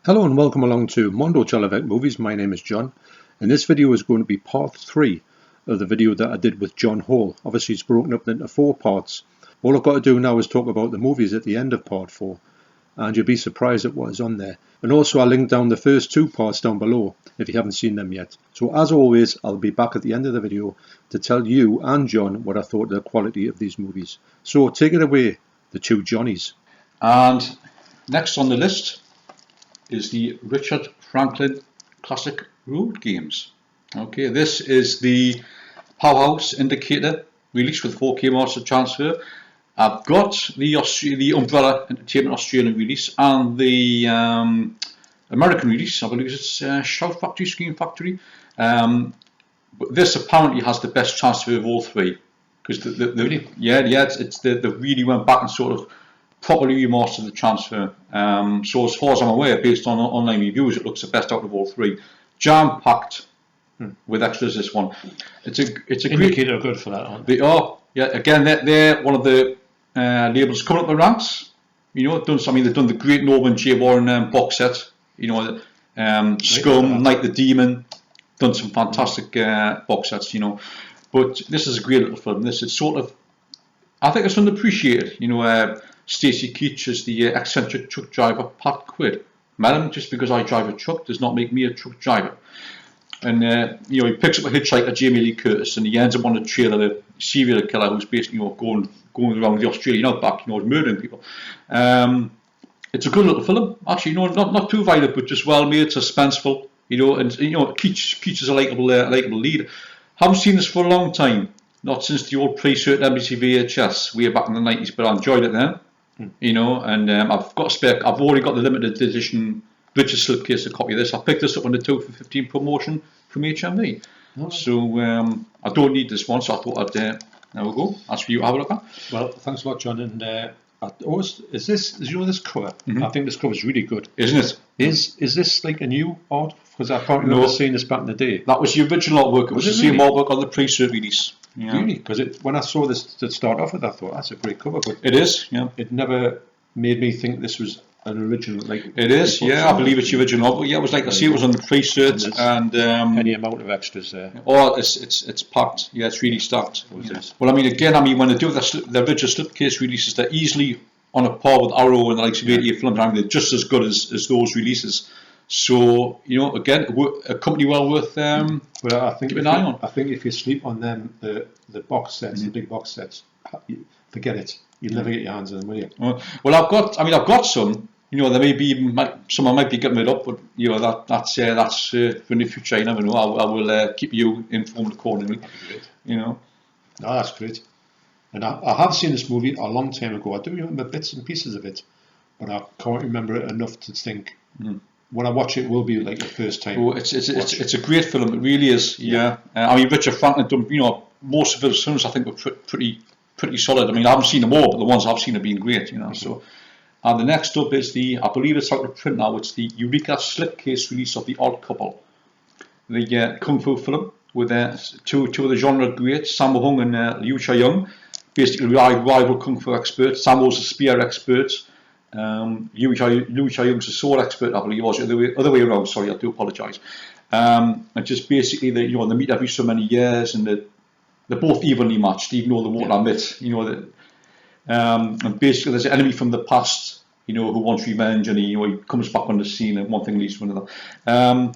Hello and welcome along to Mondo Chelloveck Movies. My name is John, and this video is going to be part 3 of the video that I did with John Hall. Obviously it's broken up into 4 parts. All I've got to do now is talk about the movies at the end of part 4, and you'll be surprised at what is on there. And also I'll link down the first 2 parts down below if you haven't seen them yet. So as always, I'll be back at the end of the video to tell you and John what I thought of the quality of these movies. So take it away, the two Johnnies. And next on the list is the Richard Franklin Classic Road Games. Okay, this is the Powerhouse Indicator release with 4K master transfer. I've got the Umbrella Entertainment Australian release and the American release. I believe it's Shout Factory, Screen Factory. But this apparently has the best transfer of all three, because they really went back and sort of properly remastered the transfer. So as far as I'm aware, based on online reviews, it looks the best out of all three. Jam-packed with extras. This one, it's a Indicator are good for that, aren't they? They are, yeah. Again, they're one of the labels coming up the ranks. You know, they've done the Great Norman J. Warren box set. You know, Scum, Night the Demon, done some fantastic box sets. You know, but this is a great little film. This is sort of, I think it's underappreciated. You know. Stacey Keach is the eccentric truck driver Pat Quid. Madam, just because I drive a truck does not make me a truck driver. And you know, he picks up a hitchhiker, Jamie Lee Curtis, and he ends up on the trail of a serial killer who's basically, you know, going around the Australian outback, you know, murdering people. It's a good little film, actually. You know, not too violent, but just well made, suspenseful. You know, and you know, Keach is a likable lead. Haven't seen this for a long time, not since the old pre-cert NBC VHS way back in the 90s, but I enjoyed it then. You know, and I've got a spare. I've already got the limited edition Richard slipcase, a copy of this. I picked this up on the 2 for 15 promotion from HMV. Oh. So I don't need this one, so I thought I'd. There we go. That's for you to have a look at. Well, thanks a lot, John. And is you know this cover? I think this cover is really good, isn't it? Is this like a new art? Because I can't remember seeing this back in the day. That was the original artwork. It was the same artwork on the pre-cert release. Yeah. Really? Because when I saw this to start off with, I thought that's a great cover, but it is. Yeah. It never made me think this was an original. Like it is. Yeah, I believe it's the original. But yeah, it was like I see it was on the pre-cert and any amount of extras there. Oh, it's packed. Yeah, it's really stacked. Yeah. Well, I mean, when they do the original slipcase releases, they're easily on a par with Arrow and the likes of 88 films. I mean, they're just as good as those releases. So, you know, again, a company well worth well, I think keeping an eye on. I think if you sleep on them, the box sets, the big box sets, forget it. You'll never get your hands on them, will you? Well, I've got some. You know, there may be some I might be getting rid of, but you know that's for the future. You never know. I will keep you informed accordingly. You know. No, that's great. And I have seen this movie a long time ago. I do remember bits and pieces of it, but I can't remember it enough to think. When I watch it, will be like the first time. Oh, it's a great film. It really is. Yeah. I mean, Richard Franklin done. You know, most of his films I think were pretty solid. I mean, I haven't seen them all, but the ones I've seen have been great. You know. So, and the next up is I believe it's out of print now. It's the Eureka slipcase release of The Odd Couple, the kung fu film with two of the genre greats, Sammo Hung and Liu Chia-young, basically rival kung fu experts. Sammo's a spear expert. Liu Chia-young's a sword expert, I believe, or the other way around. Sorry, I do apologise. And just basically, they meet every so many years, and they're both evenly matched, even though they won't admit. You know that, and basically, there's an enemy from the past, you know, who wants revenge, and he comes back on the scene, and one thing leads to another.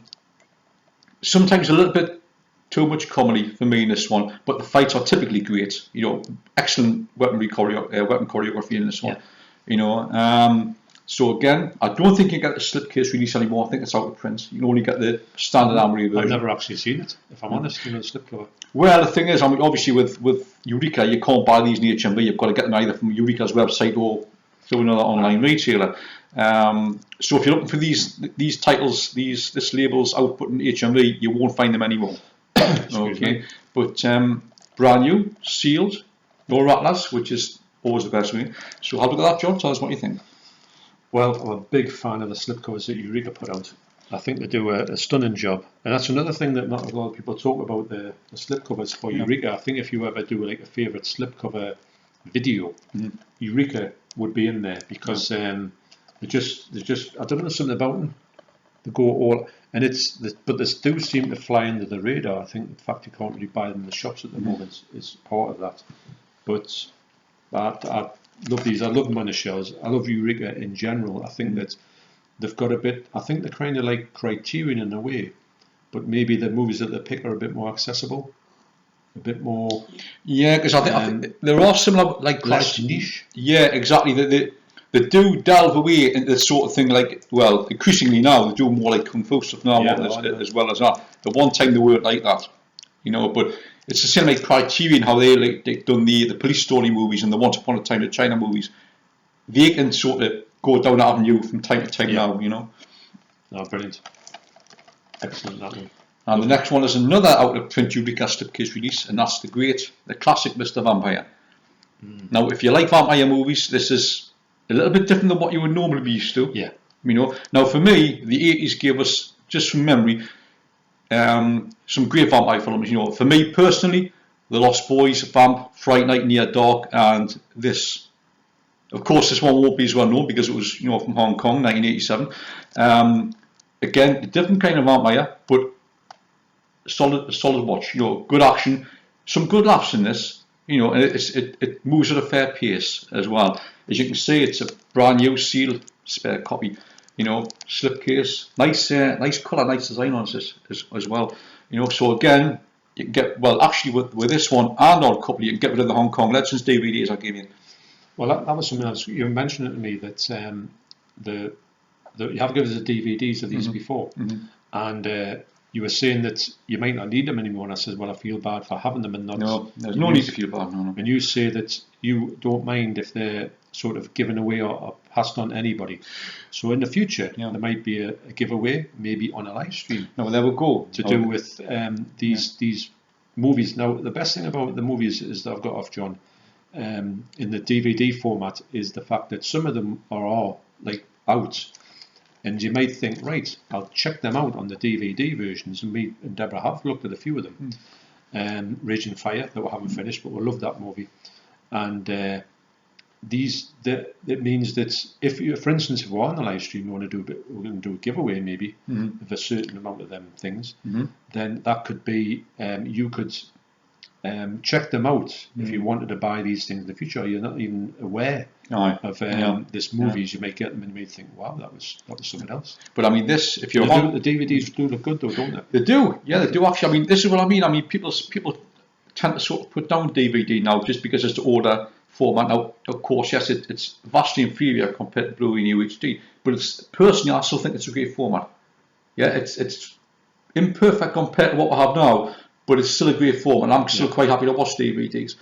Sometimes a little bit too much comedy for me in this one, but the fights are typically great. You know, excellent weapon choreography in this one. Yeah. You know, so again, I don't think you get the slipcase release anymore. I think it's out of print. You can only get the standard armory version. I've never actually seen it, if I'm honest. You know, the slipcover. Well, the thing is, I mean, obviously with Eureka, you can't buy these in HMV. You've got to get them either from Eureka's website or through another online retailer. So if you're looking for these titles, this labels output in HMV, you won't find them anymore. Okay, but brand new, sealed, no rattlers, which is always the best way. So have a look at that, John. Tell us what you think. Well, I'm a big fan of the slipcovers that Eureka put out. I think they do a stunning job, and that's another thing that not a lot of people talk about, the slipcovers for Eureka. I think if you ever do like a favourite slipcover video, Eureka would be in there, because they just I don't know, something about them. They go all, and but they do seem to fly under the radar. I think the fact you can't really buy them in the shops at the moment is part of that. But I love these. I love them on the shelves. I love Eureka in general. I think that they've got a bit. I think they're kind of like Criterion in a way, but maybe the movies that they pick are a bit more accessible, a bit more. Yeah, because I think there are similar like less niche. Yeah, exactly. They do delve away into the sort of thing like, well, increasingly now they do more like kung fu stuff now as well as that. At one time they weren't like that, but it's the same like Criterion, how they've done the police story movies and the Once Upon a Time in China movies. They can sort of go down that avenue from time to time now, Oh, brilliant. Excellent, that one. And the next one is another out of print Eureka slipcase release, and that's the classic Mr. Vampire. Now, if you like vampire movies, this is a little bit different than what you would normally be used to. Yeah. Now for me, the 80s gave us, just from memory, some great vampire films. For me personally, The Lost Boys, Vamp, Fright Night, Near Dark, and this. Of course, this one won't be as well known because it was, from Hong Kong, 1987. Again, a different kind of vampire, but solid watch. Good action, some good laughs in this. And it moves at a fair pace as well. As you can see, it's a brand new sealed spare copy. Slipcase, nice colour, nice design on this as well. So again, you can get, well, actually with this one and our copy, you can get rid of the Hong Kong Legends DVDs I gave you. Well, that was something else. You mentioned it to me that you have given us the DVDs of these before, and you were saying that you might not need them anymore. And I said, well, I feel bad for having them and not. No, there's no need to feel bad. No. And you say that you don't mind if they're sort of given away or passed on to anybody. So in the future, there might be a giveaway, maybe on a live stream. No, there we go. To do with these movies. Now, the best thing about the movies is that I've got off John. In the DVD format is the fact that some of them are all like out, and you might think, right, I'll check them out on the DVD versions, and me and Deborah have looked at a few of them. Raging Fire, that we haven't finished, but we love that movie. And it means that if you, for instance, if we're on the live stream, we're going to do a giveaway maybe of a certain amount of them things, then that could be you could check them out if you wanted to buy these things in the future. You're not even aware of this movies. You might get them and you may think, wow, that was something else. But I mean, this, if you're the DVDs do look good though, don't they? They do, they do actually. I mean, this is what I mean. I mean, people tend to sort of put down DVD now just because it's the older format. Now, of course, yes, it's vastly inferior compared to Blu-ray and UHD, but personally, I still think it's a great format. Yeah, it's imperfect compared to what we have now, but it's still a great format, and I'm still quite happy to watch DVDs.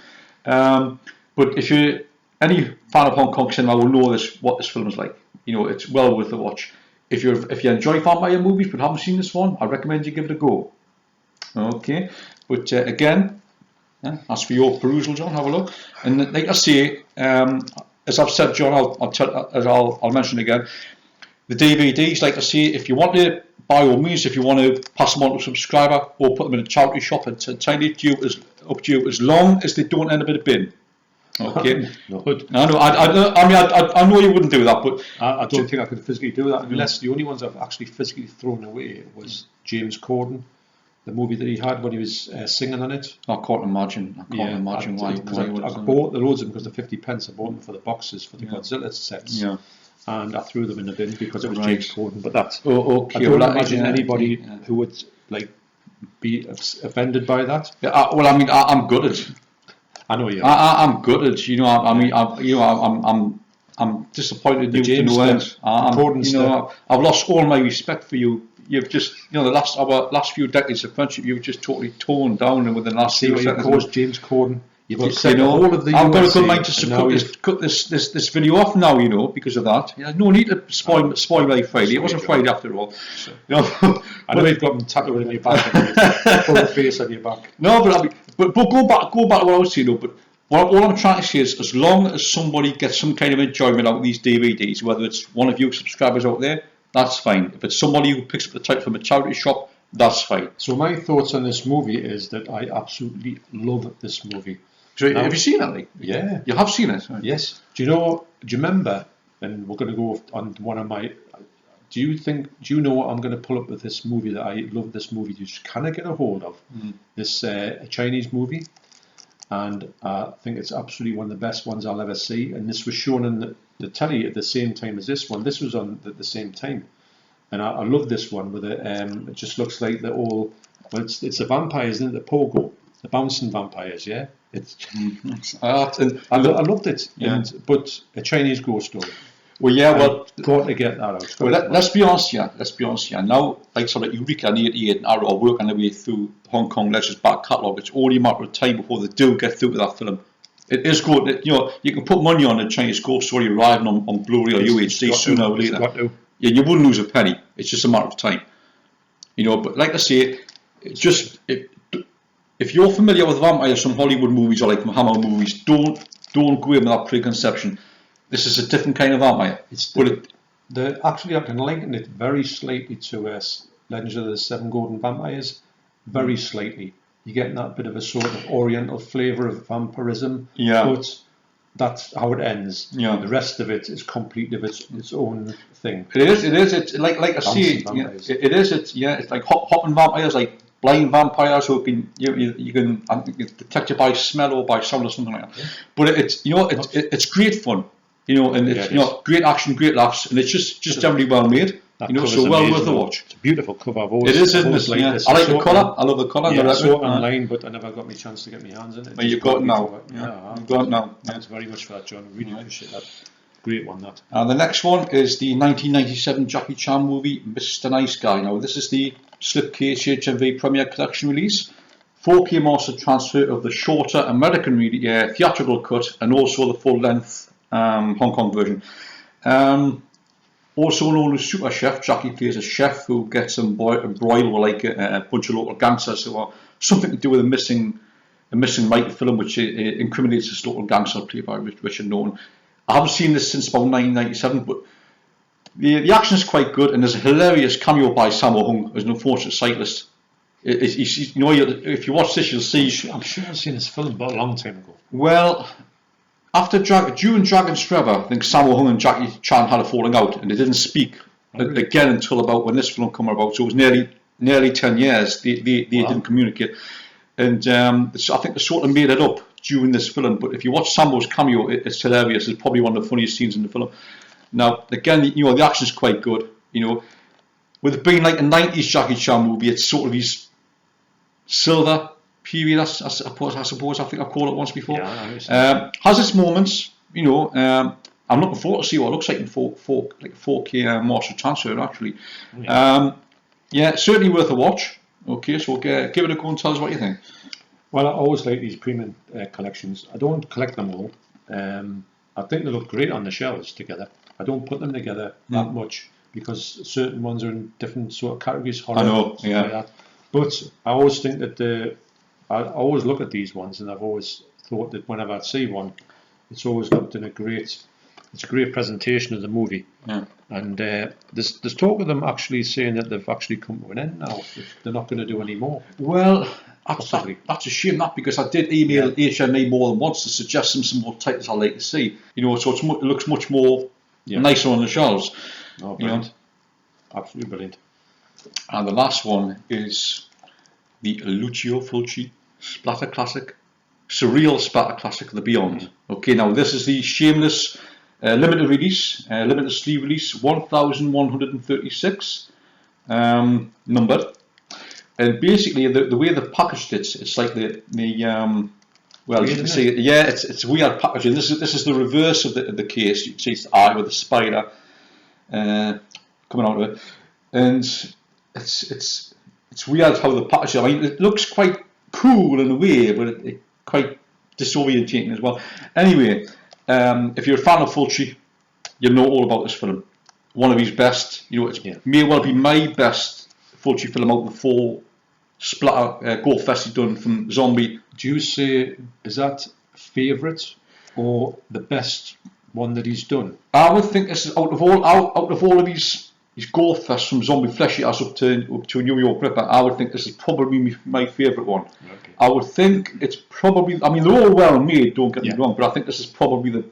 But if you're any fan of Hong Kong cinema will know what this film is like. It's well worth a watch. If you enjoy vampire movies but haven't seen this one, I recommend you give it a go. Okay, but again, as for your perusal, John, have a look. And like I say, as I've said, John, I'll mention again, the DVDs. Like I say, if you want to, by all means, if you want to pass them on to a subscriber or put them in a charity shop, it's entirely up to you, as long as they don't end up in a bin. Okay. No. I know you wouldn't do that, but I don't think I could physically do that unless the only ones I've actually physically thrown away was James Corden, the movie that he had when he was singing on it. I can't imagine why. I bought the loads of them because they're 50 pence. I bought them for the boxes for the Godzilla sets. Yeah. And I threw them in the bin because it was James Corden. But that's okay. I don't imagine anybody who would be offended by that. Yeah, well, I mean, I'm gutted. I know you. I'm gutted. I'm disappointed in you to no end. I've lost all my respect for you. You've just, our last few decades of friendship, you've just totally torn down, and within the last few seconds, caused James Corden. You've upset all of the I've got a good mind to cut this video off now, because of that. No need to spoil my Friday. It wasn't Friday after all. I know you've got them tattooed in your back, put a face on your back. No, but go back to what I was saying. But all I'm trying to say is, as long as somebody gets some kind of enjoyment out of these DVDs, whether it's one of you subscribers out there, that's fine. If it's somebody who picks up the title from a charity shop, that's fine. So my thoughts on this movie is that I absolutely love this movie. So have you seen it? Like? Yeah. You have seen it? Yes. Do you remember, and we're going to go on one of my, Do you know what I'm going to pull up with this movie that I love? This movie you just cannot get a hold of. This Chinese movie, and I think it's absolutely one of the best ones I'll ever see. And this was shown in the telly at the same time as this one. This was on at the same time, and I love this one with it. It just looks like they're all. Well, it's the vampires, isn't it? The pogo, the bouncing vampires. Yeah, it's. I loved it. Yeah. But a Chinese ghost story. Well, yeah, well, got to get that out. Well, let's be honest here. Now, like sort of Eureka and 88 and Arrow are working their way through Hong Kong Leisure's back catalogue. It's only a matter of time before they do get through to that film. It is good. You know, you can put money on a Chinese ghost story arriving on Blu-ray or UHD sooner or later. Yeah, you wouldn't lose a penny. It's just a matter of time. You know, but like I say, it's just if you're familiar with vampires from Hollywood movies or like from Hammer movies, don't go in with that preconception. This is a different kind of vampire. Actually, I can liken it very slightly to Legends of the Seven Golden Vampires. Very slightly. You're getting that bit of a sort of oriental flavour of vampirism. Yeah. But that's how it ends. Yeah. The rest of it is completely of its own thing. It is. It's like I see. Yeah, it is. It's like hopping vampires, like blind vampires who can you can detect you by smell or by sound or something like that. Yeah. But it's great fun. You know, and it's great action, great laughs, and it's just generally well made. So well worth a watch. It's a beautiful cover. I like the colour. I love the colour. Yeah, I saw it online, but I never got my chance to get my hands in it. Well, you've got it now. You've got it now. Thanks very much for that, John. Really appreciate that. Great one, that. And the next one is the 1997 Jackie Chan movie, Mr. Nice Guy. Now, this is the Slipcase HMV Premium Collection release. 4K master transfer of the shorter American theatrical cut and also the full-length Hong Kong version. Also known as Super Chef, Jackie plays a chef who gets embroiled with like a bunch of local gangsters who are something to do with a missing right film, which incriminates this local gangster played by Richard Norton. I haven't seen this since about 1997, but the action is quite good, and there's a hilarious cameo by Sammo Hung as an unfortunate cyclist. If you watch this, you'll see. I'm sure I've seen this film, but a long time ago. Well, during Dragon's Forever, I think Sammo Hung and Jackie Chan had a falling out, and they didn't speak again until about when this film came about. So it was nearly 10 years they didn't communicate, and I think they sort of made it up during this film. But if you watch Sambo's cameo, it's hilarious. It's probably one of the funniest scenes in the film. Now, again, the action is quite good. With it being like a 90s Jackie Chan movie, it's sort of his silver period, I suppose. I think I've called it once before. Yeah, has its moments, I'm looking forward to see what it looks like in 4K master transfer, actually. Yeah. Certainly worth a watch. Okay, so give it a go and tell us what you think. Well, I always like these premium collections. I don't collect them all. I think they look great on the shelves together. I don't put them together that much because certain ones are in different sort of categories. Horror, I know, yeah. Like that. But I always think that I always look at these ones, and I've always thought that whenever I see one, it's always looked in it's a great presentation of the movie. Yeah. And there's talk of them actually saying that they've actually come to an end now. They're not going to do any more. Well, that's a shame, because I did email HMV more than once to suggest some more titles I'd like to see. So it looks much more nicer on the shelves. Oh, brilliant. Absolutely brilliant. And the last one is the Lucio Fulci Splatter Classic, Surreal Splatter Classic The Beyond. Okay, now this is the Shameless limited release, limited sleeve release, 1136 numbered. And basically, the way they've packaged it, it's like well, you can see, it's weird packaging. This is the reverse of the case. You can see it's the eye with the spider coming out of it, and it's weird how the packaging. I mean, it looks quite cool in a way, but it quite disorientating as well. Anyway, if you're a fan of Fulci, you know all about this film. One of his best. It may well be my best Fulci film out of the 4 splatter gore fest he's done from Zombie. Do you say, is that favourite or the best one that he's done? I would think this is out of all of his gore fest from Zombie Flesh Eaters up to New York Ripper. I would think this is probably my favourite one. Okay. I would think it's probably. I mean, they're all well made. Don't get me wrong, but I think this is probably the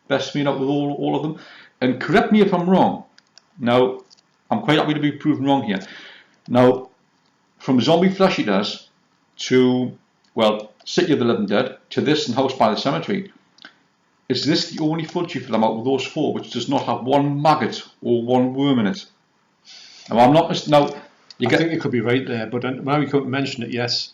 best made out of all of them. And correct me if I'm wrong. Now, I'm quite happy to be proven wrong here. Now, from Zombie Flesh Eaters to, well, City of the Living Dead to this and House by the Cemetery, is this the only Fulci film out of those four which does not have one maggot or one worm in it? Now, I'm not. Now, I think you could be right there, but now you couldn't mention it. Yes,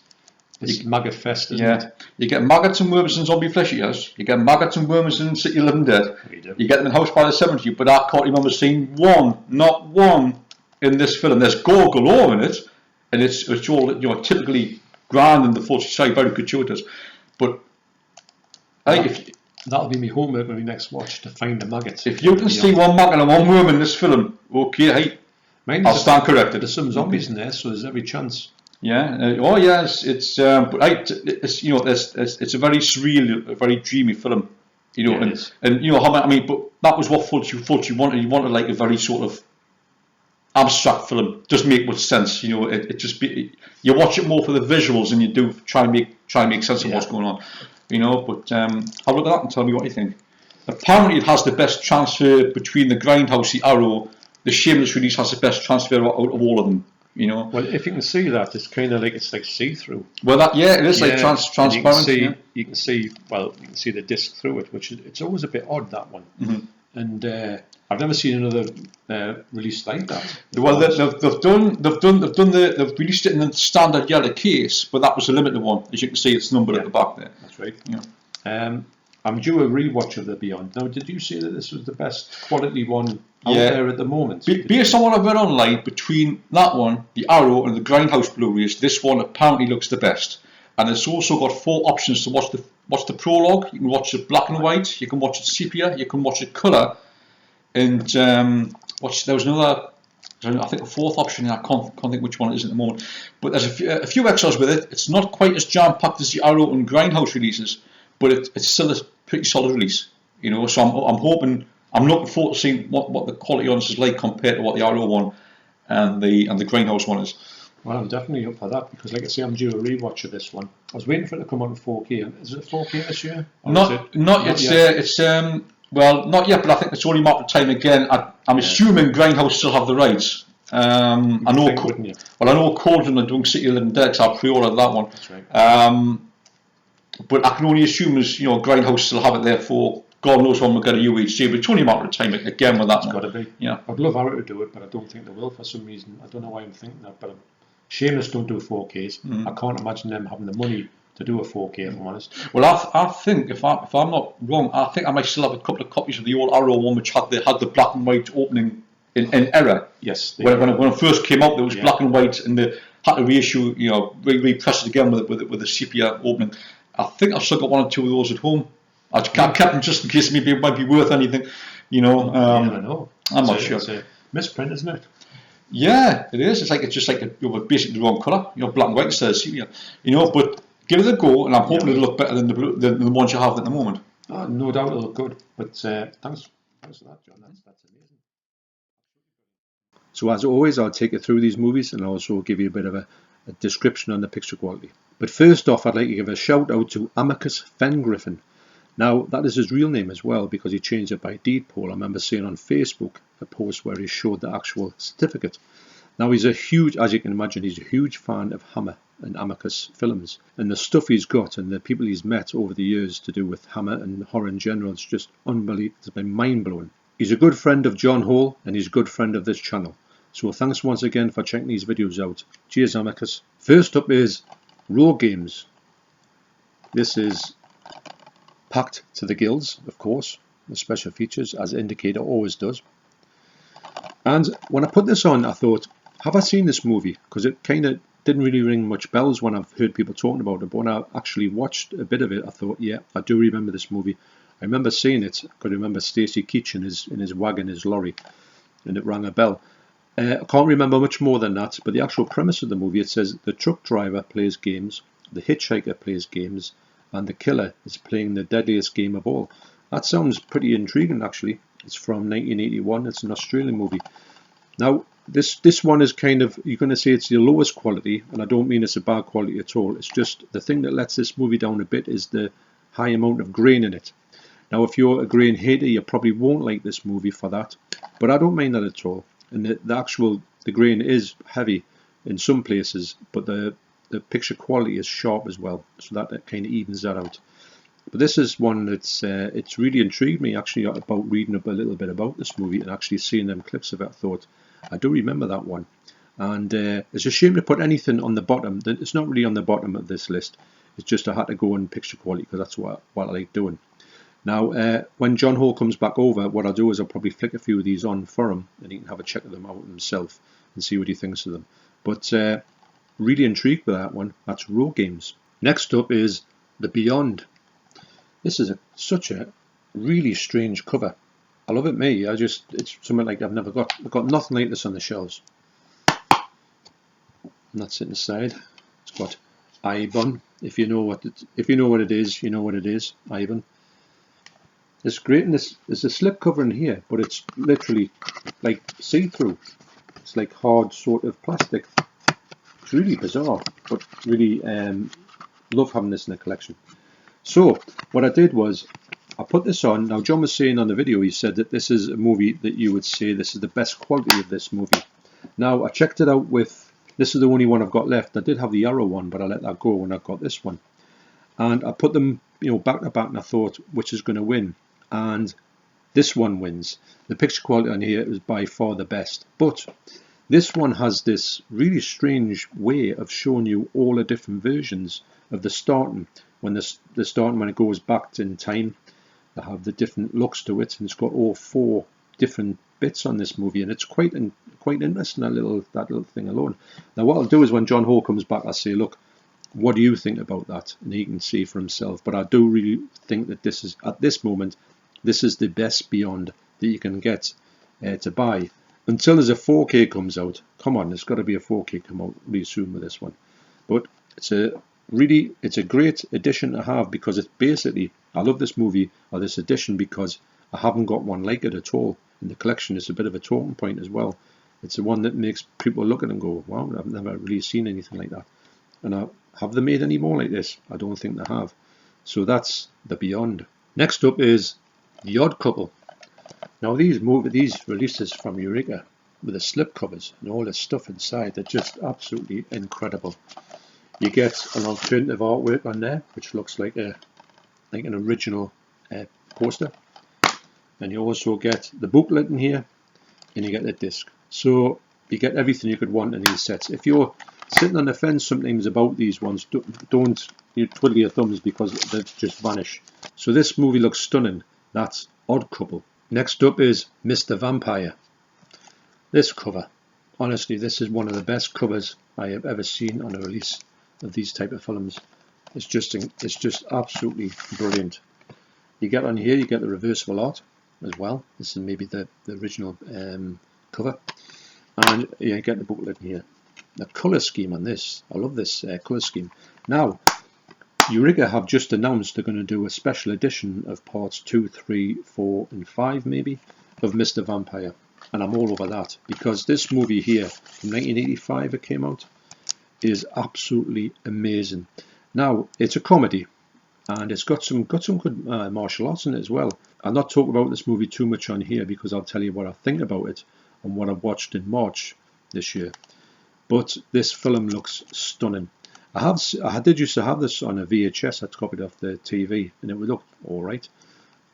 it's maggot fest, isn't it? You get maggots and worms in Zombie Flesh Eaters. You get maggots and worms in City of the Living Dead. You get them in House by the Cemetery, but I can't remember seeing one, not one, in this film. There's gore galore in it, and it's all, you know, typically grand in the Fulci side, very gratuitous. But that'll be my homework when we next watch, to find the maggots. If you can see one maggot and one worm in this film, okay, hey, I'll stand corrected. There's some zombies in there, so there's every chance. Yeah. Oh yes. It's you know, it's a very surreal, a very dreamy film. You know, Yeah, and you know how I mean. But that was what Fulci wanted. He wanted like a very sort of abstract film. Doesn't make much sense. You know, it just you watch it more for the visuals than you do try and make sense of what's going on. You know, but have a look at that and tell me what you think. Apparently, it has the best transfer between the Grindhouse, the Arrow, the Shameless release has the best transfer out of all of them. You know. Well, if you can see that, it's kind of like see-through. Well, it is like transparent. You can see the disc through it, which it's always a bit odd, that one. Mm-hmm. And I've never seen another release like that. Well, they've released it in the standard yellow case, but that was a limited one. As you can see, it's numbered at the back there. That's right. Yeah. I'm due a rewatch of The Beyond. Now, did you say that this was the best quality one out there at the moment? Based on what I've read online, between that one, the Arrow, and the Grindhouse Blu-rays, this one apparently looks the best. And it's also got 4 options to watch the prologue. You can watch it black and white, you can watch it sepia, you can watch it colour, and there was another, I think a 4th option, I can't think which one it is at the moment. But there's a few extras with it. It's not quite as jam-packed as the Arrow and Grindhouse releases, but it's still a pretty solid release. You know, so I'm hoping, I'm looking forward to seeing what the quality on this is like compared to what the Arrow one and the Grindhouse one is. Well, I'm definitely up for that, because, like I say, I'm due a rewatch of this one. I was waiting for it to come out in 4K. Is it 4K this year? Not yet. Well, not yet, but I think it's only a matter of time again. I'm assuming Grindhouse still have the rights. I know Cauldron are doing City of the Living Dead, because I pre-ordered that one. That's right. But I can only assume, as you know, Grindhouse still have it there for God knows when we'll get a UHC, but it's only a matter of time again with that. It's got to be. Yeah. I'd love Arrow to do it, but I don't think they will for some reason. I don't know why I'm thinking that, but Shameless don't do 4Ks. I can't imagine them having the money to do a 4K, if I'm honest. Well, I think, if I'm not wrong, I think I might still have a couple of copies of the old Arrow one, which had the black and white opening in error. Yes. When it first came out, there was black and white, and they had to reissue, you know, repress it again with a sepia opening. I think I've still got 1 or 2 of those at home. I kept them just in case maybe it might be worth anything, you know. I don't know. I'm not sure. It's a misprint, isn't it? Yeah, it is. It's just like basically the wrong colour, you know, black and white instead of sepia, you know. But give it a go, and I'm hoping it'll look better than the ones you have at the moment. No doubt it'll look good. But thanks for that, John. That's amazing. So as always, I'll take you through these movies and also give you a bit of a description on the picture quality. But first off, I'd like to give a shout out to Amicus Fengriffin. Now, that is his real name as well, because he changed it by deed poll. I remember seeing on Facebook a post where he showed the actual certificate. Now, he's a huge, as you can imagine, he's a huge fan of Hammer and Amicus films. And the stuff he's got and the people he's met over the years to do with Hammer and horror in general, it's just unbelievable. It's been mind-blowing. He's a good friend of John Hall, and he's a good friend of this channel. So thanks once again for checking these videos out. Cheers, Amicus. First up is Raw Games. This is packed to the gills, of course, with special features, as Indicator always does. And when I put this on, I thought, have I seen this movie? Because it kind of didn't really ring much bells when I've heard people talking about it, but when I actually watched a bit of it, I thought, yeah, I do remember this movie. I remember seeing it. I could remember Stacey Keach in his wagon, his lorry, and it rang a bell. I can't remember much more than that, but the actual premise of the movie, it says the truck driver plays games, the hitchhiker plays games, and the killer is playing the deadliest game of all. That sounds pretty intriguing, actually. It's from 1981. It's an Australian movie. Now, this one is kind of, you're going to say it's the lowest quality, and I don't mean it's a bad quality at all. It's just the thing that lets this movie down a bit is the high amount of grain in it. Now, if you're a grain hater, you probably won't like this movie for that, but I don't mind that at all. and the grain is heavy in some places, but the picture quality is sharp as well, so that kind of evens that out. But this is one that's it's really intrigued me actually about reading up a little bit about this movie and actually seeing them clips of it. I thought, I do remember that one, and it's a shame to put anything on the bottom. It's not really on the bottom of this list. It's just I had to go in picture quality because that's what I like doing. Now, when John Hall comes back over, what I'll do is I'll probably flick a few of these on for him, and he can have a check of them out himself and see what he thinks of them. But really intrigued with that one. That's Raw Games. Next up is The Beyond. This is such a really strange cover. I love it, me. It's something like I've got nothing like this on the shelves. And that's it inside. It's got Ibon. If you know what it is, you know what it is. Ibon. It's great, and there's a slip cover in here, but it's literally like see-through. It's like hard sort of plastic. It's really bizarre, but really love having this in the collection. So what I did was I put this on. Now John was saying on the video, he said that this is a movie that you would say this is the best quality of this movie. Now I checked it out with, this is the only one I've got left. I did have the Arrow one, but I let that go when I got this one. And I put them, back to back, and I thought, which is going to win? And this one wins. The picture quality on here is by far the best. But this one has this really strange way of showing you all the different versions of the starting. When when it goes back in time, they have the different looks to it, and it's got all 4 different bits on this movie, and it's quite interesting, that little thing alone. Now what I'll do is when John Hall comes back, I'll say, look, what do you think about that? And he can see for himself. But I do really think that this is, at this moment, this is the best Beyond that you can get to buy. Until there's a 4K comes out. Come on, there's got to be a 4K come out really soon with this one. But it's a great addition to have, because it's basically, I love this movie or this edition because I haven't got one like it at all in the collection. It's a bit of a talking point as well. It's the one that makes people look at it and go, wow, I've never really seen anything like that. And have they made any more like this? I don't think they have. So that's The Beyond. Next up is The Odd Couple. Now these releases from Eureka with the slip covers and all this stuff inside, they're just absolutely incredible. You get an alternative artwork on there, which looks like an original poster, and you also get the booklet in here, and you get the disc. So you get everything you could want in these sets. If you're sitting on the fence sometimes about these ones, don't twiddle your thumbs because they just vanish. So this movie looks stunning. That's Odd Couple. Next up is Mr. Vampire. This cover, honestly, this is one of the best covers I have ever seen on a release of these type of films. It's just absolutely brilliant. You get on here, you get the reversible art as well. This is maybe the original cover, and you get the booklet here. The colour scheme on this, I love this colour scheme. Now, Eureka have just announced they're going to do a special edition of parts 2, 3, 4 and 5 maybe of Mr. Vampire, and I'm all over that, because this movie here from 1985 it came out is absolutely amazing. Now it's a comedy, and it's got some good martial arts in it as well. I'll not talk about this movie too much on here because I'll tell you what I think about it and what I watched in March this year. But this film looks stunning. I did used to have this on a VHS. I'd copied off the TV, and it would look all right.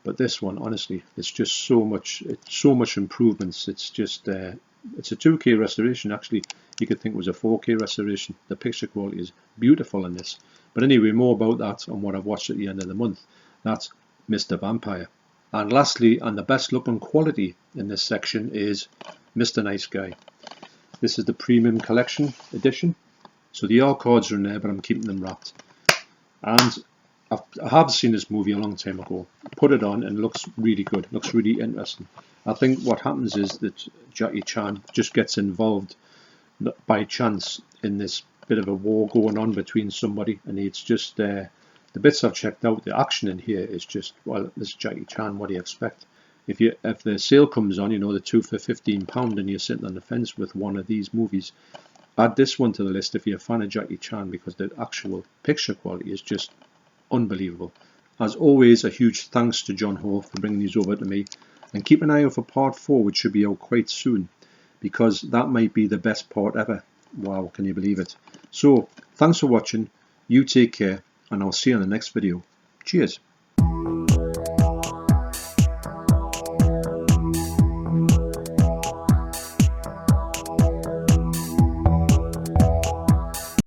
But this one, honestly, it's just so much improvements. It's just it's a 2K restoration. Actually, you could think it was a 4K restoration. The picture quality is beautiful in this. But anyway, more about that on what I've watched at the end of the month. That's Mr. Vampire. And lastly, and the best looking quality in this section is Mr. Nice Guy. This is the Premium Collection edition. So the art cards are in there, but I'm keeping them wrapped. And I have seen this movie a long time ago. Put it on and it looks really good. It looks really interesting. I think what happens is that Jackie Chan just gets involved by chance in this bit of a war going on between somebody, and it's just the bits I've checked out, the action in here is just, well, this is Jackie Chan, what do you expect? If the sale comes on, the 2 for £15 and you're sitting on the fence with one of these movies, add this one to the list if you're a fan of Jackie Chan, because the actual picture quality is just unbelievable. As always, a huge thanks to John Hall for bringing these over to me, and keep an eye out for part 4, which should be out quite soon, because that might be the best part ever. Wow, can you believe it? So, thanks for watching, you take care, and I'll see you in the next video. Cheers.